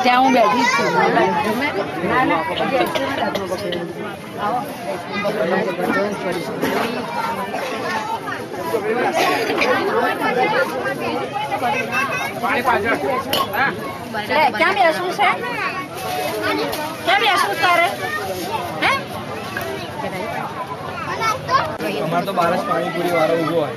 ત્યાં હું બેઠી છું. ક્યાં બેસવું છે? ક્યાં બેસવું તારે? અમારે તો બારસ પાણીપુરી વાળો ઉભો હોય.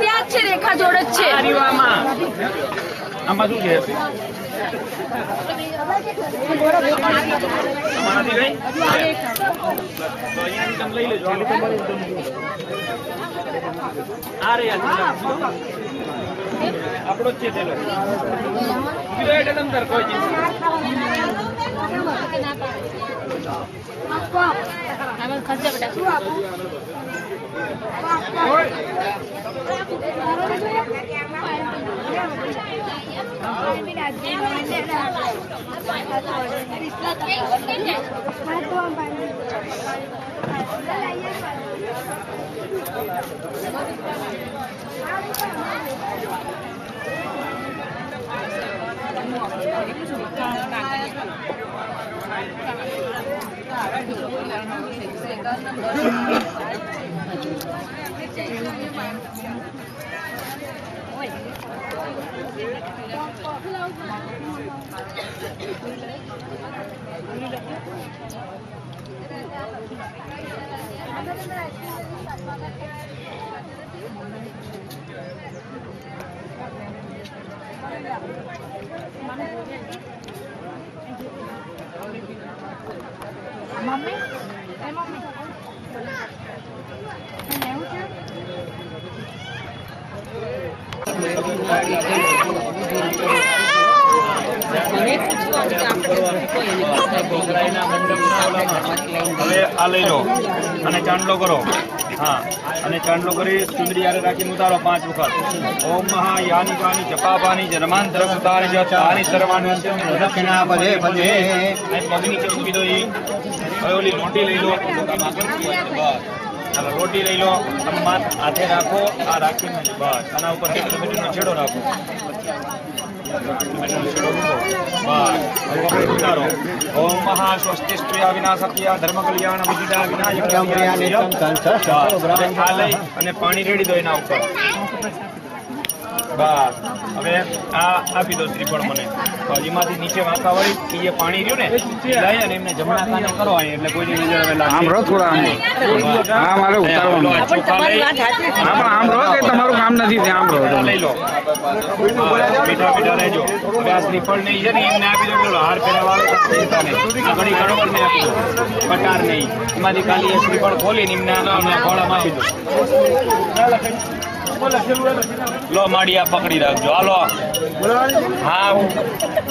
ત્યાં છે રેખા જોડે જ છે. આમાં શું છે? લઈ લેજો. આપણો જ છે તેલો. કોઈ ખર્ચા બેટા હવે આ લઈ લો અને ચાંદલો કરો. હા, અને ચાંદલો કરી ચુંદડી યારે રાખીને ઉતારો 5 વખત. ઓમ મહા યાની કાની જપાપાની જન્માંતર ઉતારી જો તારી સર્વાણી દક્ષિણા પદે પદે પગની કે મૂકી દો. હવે ઓલી લોટી લઈ લો. રોટી લઈ લો. હાથે રાખો. આ રાખીને બસ આના ઉપર ટમેટીનો છેડો રાખો. ओम महास्वस्ति स्त्रिया विनाशक्या धर्म कल्याण विदिता विनायक અને પાણી રેડી દો એના ઉપર. બસ હવે આ આપી દો શ્રીફળ મને. એમાંથી નીચે વાંકા વળી એ પાણી રહ્યું ને લઈ અને એમને જમણા કાને કરો અહીં એટલે કોઈની નજર હવે લાગે. આમ રહો થોડા આમ મારે ઉતારવાનું. આમ રહો કે તમારું કામ નથી આમ રહો. લઈ લો મીઠા મીઠા રહેજો. હવે આ શ્રીફળ નહીં છે ને એમને આપી દો. હાર પહેરવા વાળો આ ઘડી ગણોબર ને આપી દો. કટાર નહીં એમાંથી ખાલી એ શ્રીફળ ખોલીને એમને ખોળામાં આપી દો. લો માડિયા પકડી રાખજો. હાલો હા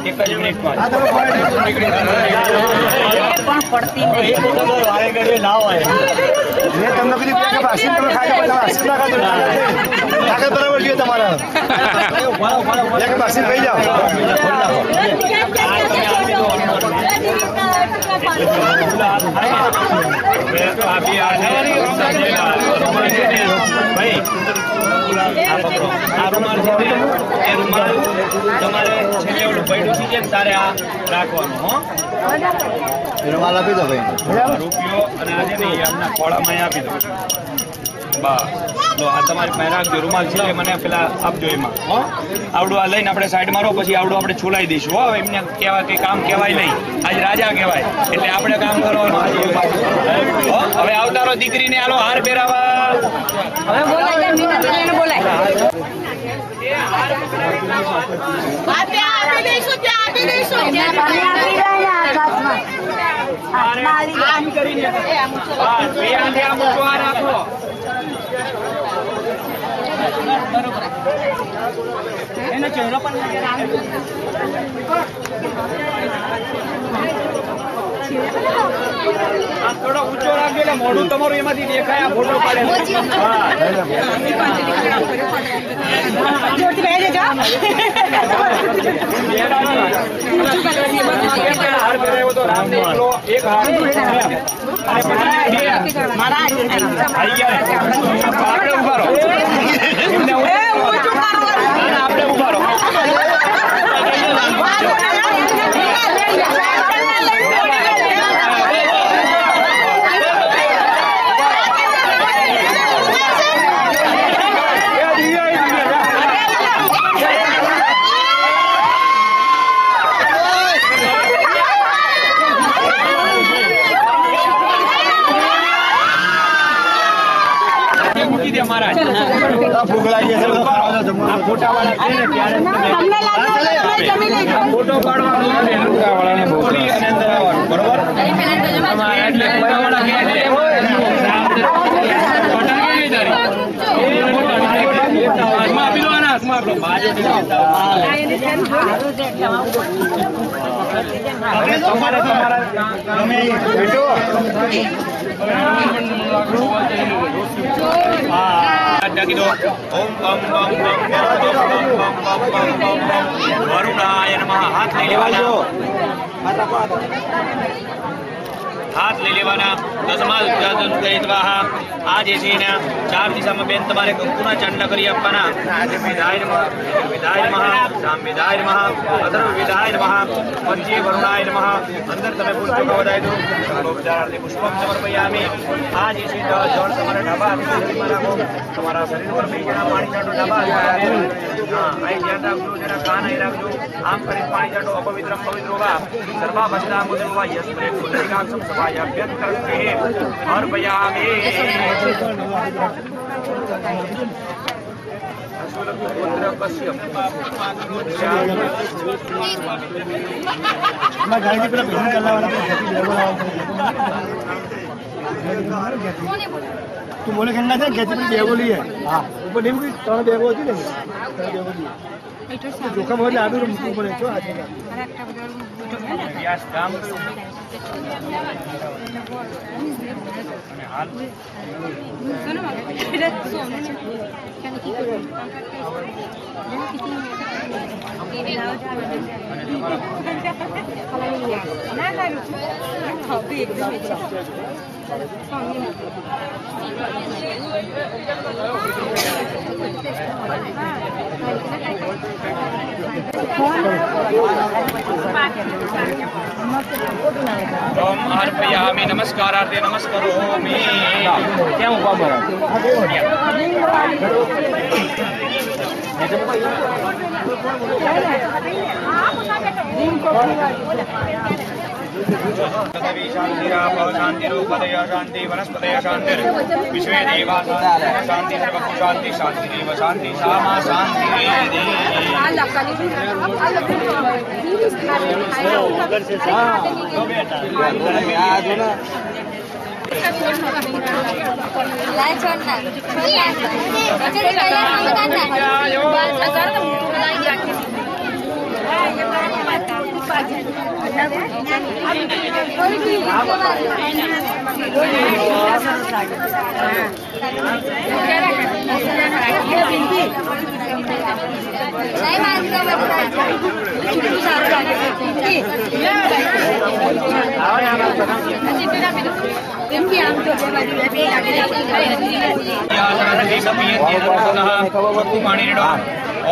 એક જ મિનિટમાં તમારા તમારે છેલ્લે ઓલું પૈડું થઈ જાય તારે આ રાખવાનું. હો રૂમાલ આપી દો ભાઈ. રૂપિયો અને આજે નહીં એમના ખોળામાં આપી દો. બસ તો આ તમારી પાસે રાખજો. રૂમાલ છે મને પેલા આપજો એમાં. હો આવડું આ લઈને આપણે સાઈડમાં રહો. પછી આવડું આપણે છોલાઈ દઈશું. હો એમને કહેવાય કે કામ કહેવાય નહીં. આજ રાજા કહેવાય એટલે આપણે કામ કરવાનું. હવે આવતારો દીકરીને આલો હાર પહેરાવા. હવે બોલાય બોલાય એનો ચહેરો પણ નજર આવે. આ થોડો ઊંચો રાખજો એટલે મોઢું તમારું એમાંથી દેખાય. આ ફોટો પાડે. આપણે ઉભા રહો. ફોટો પાડવાનો બરોબર. વરુણાય નમઃ. હાથ લઈ લેવાના. હાથ લઈ લેવાના. આ જે છે એના 4 દિશામાં બેન તમારે કંકુના ચાંદલા કરી આપવાના. વિધાય નમઃ, વિધાય નમઃ, સામ વિધાય નમઃ, અધર્વ વિધાય નમઃ, પંચે વરુણાય નમઃ. અંદર તમે પુષ્પ વધારી દો. સર્વોપચારાર્થે પુષ્પમ સમર્પયામિ. આ જે છે જળ તમારે ડાબા શરીરમાં રાખો. તમારા શરીર પર બીજાના પાણી છાંટો. ડાબા અહીં ધ્યાન રાખજો. જેના કાન અહીં રાખજો. આમ કરી પાણી છાંટો. અપવિત્રમ પવિત્રો વા સર્વા ભસ્તા મુદ્રો વા યસ્પ્રે પુંડરીકાક્ષમ સભાયાભ્યંત કરતે અર્પયામિ. તું બોલે ગંગા છે ખેતી પર બેગો લઈએ. હા ઉપર નહીં મૂકી. 3 બેગો હતી ને. 3 બેગો લઈએ. જોખમ હોય એટલે આડું મૂકવું પડે. જો આજે ઓમ અર્પયામિ. નમસ્કારાર્થે નમસ્કારોમિ. ક્યાં ઉભા બરો? शांति वनस्पतय शांति विश्वे देवा शांति सर्वभू शांति शांति देव शांति सामा शांति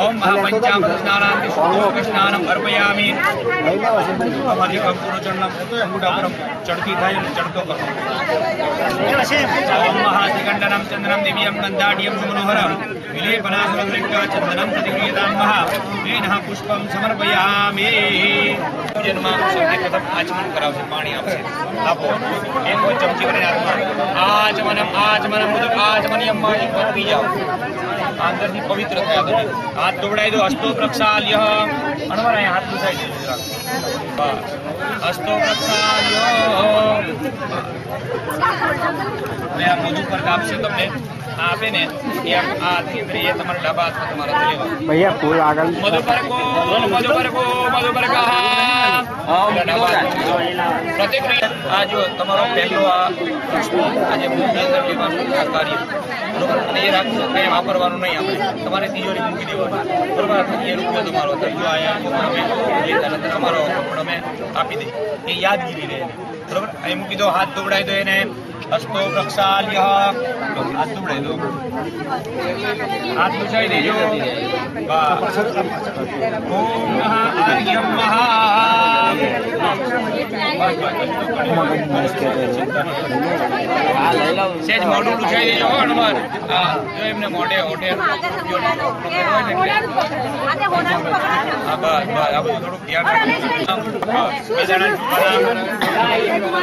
ओम महापंचाम स्नानांति शुद्धोदक स्नानम अर्पयामि અમારી કંકુનો ચરણમ ચડતી થાય અને ચડતો કરો ઓમ મહાતિકંડનમ ચંદ્રમ દિવ્યમ નંદાઢ્યમ સુમનોહરમ વિલેપનાસુરદ્રિકા ચંદનમ પ્રતિક્રિયતામ મહા એનઃ પુષ્પમ સમર્પયામિ જન્મા સૌથી આચમન કરાવશે પાણી આપશે આપો એક ચમચી કરીને આચમનમ આચમનમ આચમનિયમ માં પી જાઓ અંદરથી પવિત્ર થયા તમે હાથ દોડાઈ દો. હસ્તો પ્રક્ષાલ્ય અણવર અહીંયા હાથ લૂછાઈ દેજો જરાક. બસ હસ્તો પ્રક્ષાલ્ય. અને આ મોઢું પર કાપશે તમને આ આપે ને એ આ હાથની અંદર એ તમારા ડાબા હાથમાં તમારા લેવા. ભૈયા ફૂલ આગળ મધુપરકો મધુપરકો મધુપરકા પ્રતિક્રિયા આ જો તમારો પહેલો આ આજે મુખની અંદર લેવાનું આ કાર્ય બરોબર. અને એ રાખજો કંઈ વાપરવાનું નહીં આપણે તમારે તિજોરી મૂકી દેવાનું બરોબર. એ રૂપિયો તમારો થઈ ગયો અહીંયા અમે લેતા અમારો પણ અમે આપી દઈએ એ યાદગીરી રહે બરોબર. અહીં મૂકી દો. હાથ દોડાઈ દો એને. હસ્તો પ્રક્ષાલ્ય. હાથ દોડાઈ દો. હાથ લૂછાઈ દેજો. બસ. ઓમ નમઃ આર્યમ મહા. સેજ મોઢું લૂછાઈ દેજો. હનુમાન હા જો એમને મોઢે હોઠે હા બસ બસ આ બધું થોડુંક ધ્યાન રાખજો.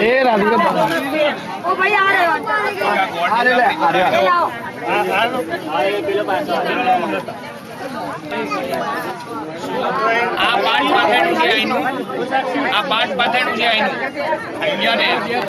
એ રાધિકા ओ भाई आ रहे हो આ પાઠ પાથેણું છે અહીંનું. આ પાઠ પાથેણું છે અહીંનું. અહીંયા ને